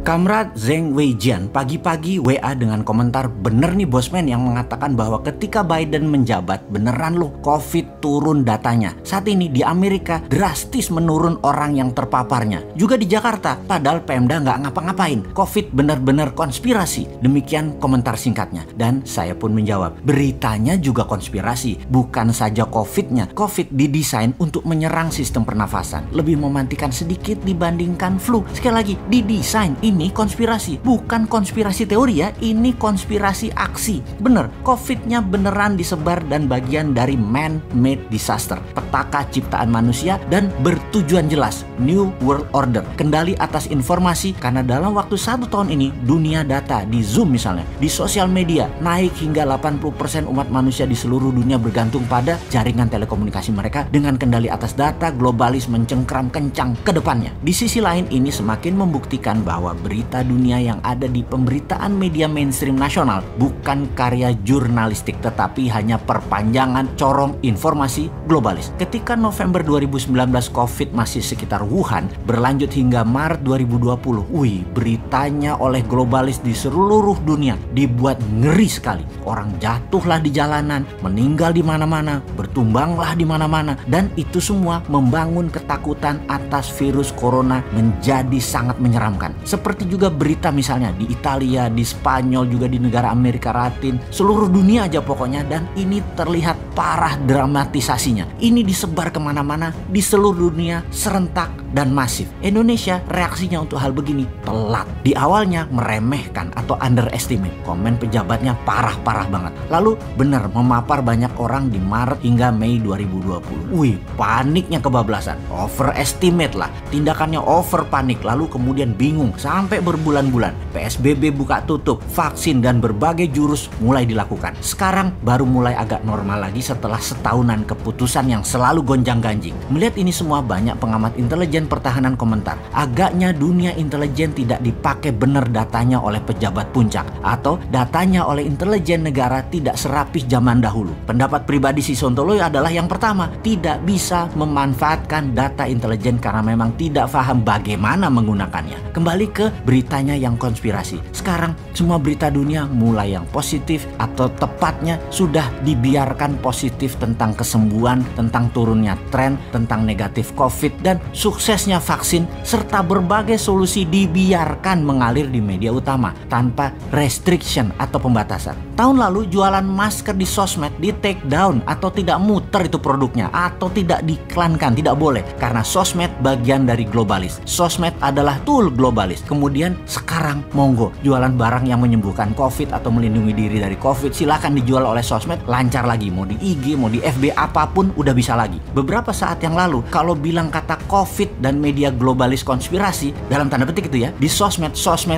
Kamrat Zheng Weijian pagi-pagi WA dengan komentar, "Bener nih bosman yang mengatakan bahwa ketika Biden menjabat beneran loh COVID turun datanya. Saat ini di Amerika drastis menurun orang yang terpaparnya. Juga di Jakarta, padahal Pemda nggak ngapa-ngapain. COVID bener-bener konspirasi." Demikian komentar singkatnya. Dan saya pun menjawab, beritanya juga konspirasi. Bukan saja COVID-nya, COVID didesain untuk menyerang sistem pernafasan. Lebih mematikan sedikit dibandingkan flu. Sekali lagi, didesain. Ini konspirasi, bukan konspirasi teori ya, ini konspirasi aksi. Bener, COVID-nya beneran disebar dan bagian dari man-made disaster. Petaka ciptaan manusia dan bertujuan jelas, New World Order. Kendali atas informasi, karena dalam waktu 1 tahun ini, dunia data di Zoom misalnya, di sosial media, naik hingga 80% umat manusia di seluruh dunia bergantung pada jaringan telekomunikasi mereka dengan kendali atas data, globalis mencengkram kencang ke depannya. Di sisi lain, ini semakin membuktikan bahwa berita dunia yang ada di pemberitaan media mainstream nasional bukan karya jurnalistik tetapi hanya perpanjangan corong informasi globalis. Ketika November 2019 COVID masih sekitar Wuhan, berlanjut hingga Maret 2020, beritanya oleh globalis di seluruh dunia dibuat ngeri sekali. Orang jatuhlah di jalanan, meninggal di mana-mana, bertumbanglah di mana-mana, dan itu semua membangun ketakutan atas virus corona menjadi sangat menyeramkan. Seperti juga berita misalnya di Italia, di Spanyol, juga di negara Amerika Latin, seluruh dunia aja pokoknya, dan ini terlihat parah dramatisasinya. Ini disebar kemana-mana di seluruh dunia serentak dan masif. Indonesia reaksinya untuk hal begini telat. Di awalnya meremehkan atau underestimate. Komen pejabatnya parah-parah banget. Lalu benar memapar banyak orang di Maret hingga Mei 2020. Paniknya kebablasan. Overestimate lah. Tindakannya over panik. Lalu kemudian bingung sampai berbulan-bulan. PSBB buka tutup, vaksin dan berbagai jurus mulai dilakukan. Sekarang baru mulai agak normal lagi setelah setahunan keputusan yang selalu gonjang-ganjing. Melihat ini semua, banyak pengamat intelijen pertahanan komentar, agaknya dunia intelijen tidak dipakai benar datanya oleh pejabat puncak, atau datanya oleh intelijen negara tidak serapih zaman dahulu. Pendapat pribadi si Sontoloyo adalah yang pertama, tidak bisa memanfaatkan data intelijen karena memang tidak paham bagaimana menggunakannya. Kembali ke beritanya yang konspirasi. Sekarang semua berita dunia mulai yang positif, atau tepatnya sudah dibiarkan positif tentang kesembuhan, tentang turunnya tren, tentang negatif COVID dan suksesnya vaksin, serta berbagai solusi dibiarkan mengalir di media utama tanpa restriction atau pembatasan. Tahun lalu jualan masker di sosmed di take down atau tidak muter itu produknya, atau tidak diiklankan, tidak boleh, karena sosmed bagian dari globalis. Sosmed adalah tool globalis. Kemudian sekarang monggo jualan barang yang menyembuhkan COVID atau melindungi diri dari COVID, silakan dijual oleh sosmed, lancar lagi, mau di IG, mau di FB, apapun udah bisa lagi. Beberapa saat yang lalu kalau bilang kata COVID dan media globalis konspirasi, dalam tanda petik itu ya, di sosmed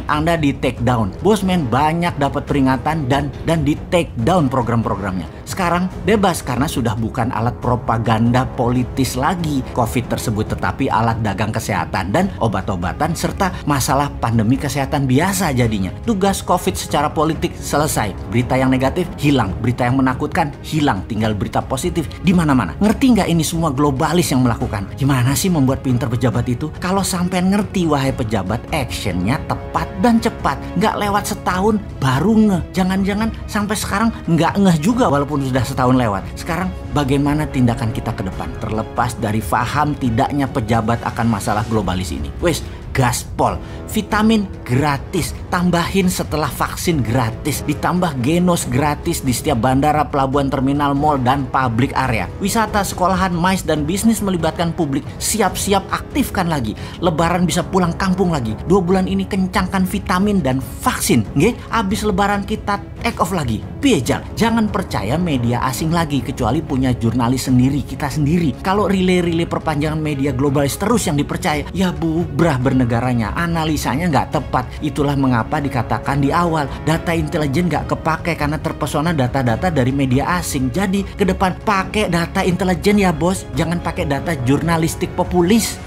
Anda di take down. Bosman banyak dapat peringatan dan di take down program-programnya. Sekarang bebas karena sudah bukan alat propaganda politis lagi COVID tersebut, tetapi alat dagang kesehatan dan obat-obatan serta masalah pandemi kesehatan biasa jadinya. Tugas COVID secara politik selesai. Berita yang negatif hilang, berita yang menakutkan hilang, tinggal berita positif di mana-mana. Ngerti nggak ini semua globalis yang melakukan? Gimana sih membuat pinter pejabat itu? Kalau sampai ngerti wahai pejabat, actionnya tepat dan cepat. Nggak lewat setahun baru ngeh. Jangan-jangan sampai sekarang nggak ngeh juga walaupun sudah setahun lewat. Sekarang bagaimana tindakan kita ke depan? Terlepas dari paham tidaknya pejabat akan masalah globalis ini. Wes, gaspol, vitamin gratis, tambahin setelah vaksin gratis, ditambah genos gratis di setiap bandara, pelabuhan, terminal, mall, dan public area. Wisata, sekolahan, mais, dan bisnis melibatkan publik, siap-siap aktifkan lagi. Lebaran bisa pulang kampung lagi. 2 bulan ini kencangkan vitamin dan vaksin. Nggih, abis lebaran kita take off lagi. Piejal, jangan percaya media asing lagi kecuali punya jurnalis sendiri, kita sendiri. Kalau relay perpanjangan media globalis terus yang dipercaya, ya bubrah bernegaranya, analisanya nggak tepat. Itulah mengapa dikatakan di awal, data intelijen nggak kepake karena terpesona data-data dari media asing. Jadi ke depan pakai data intelijen ya bos, jangan pakai data jurnalistik populis.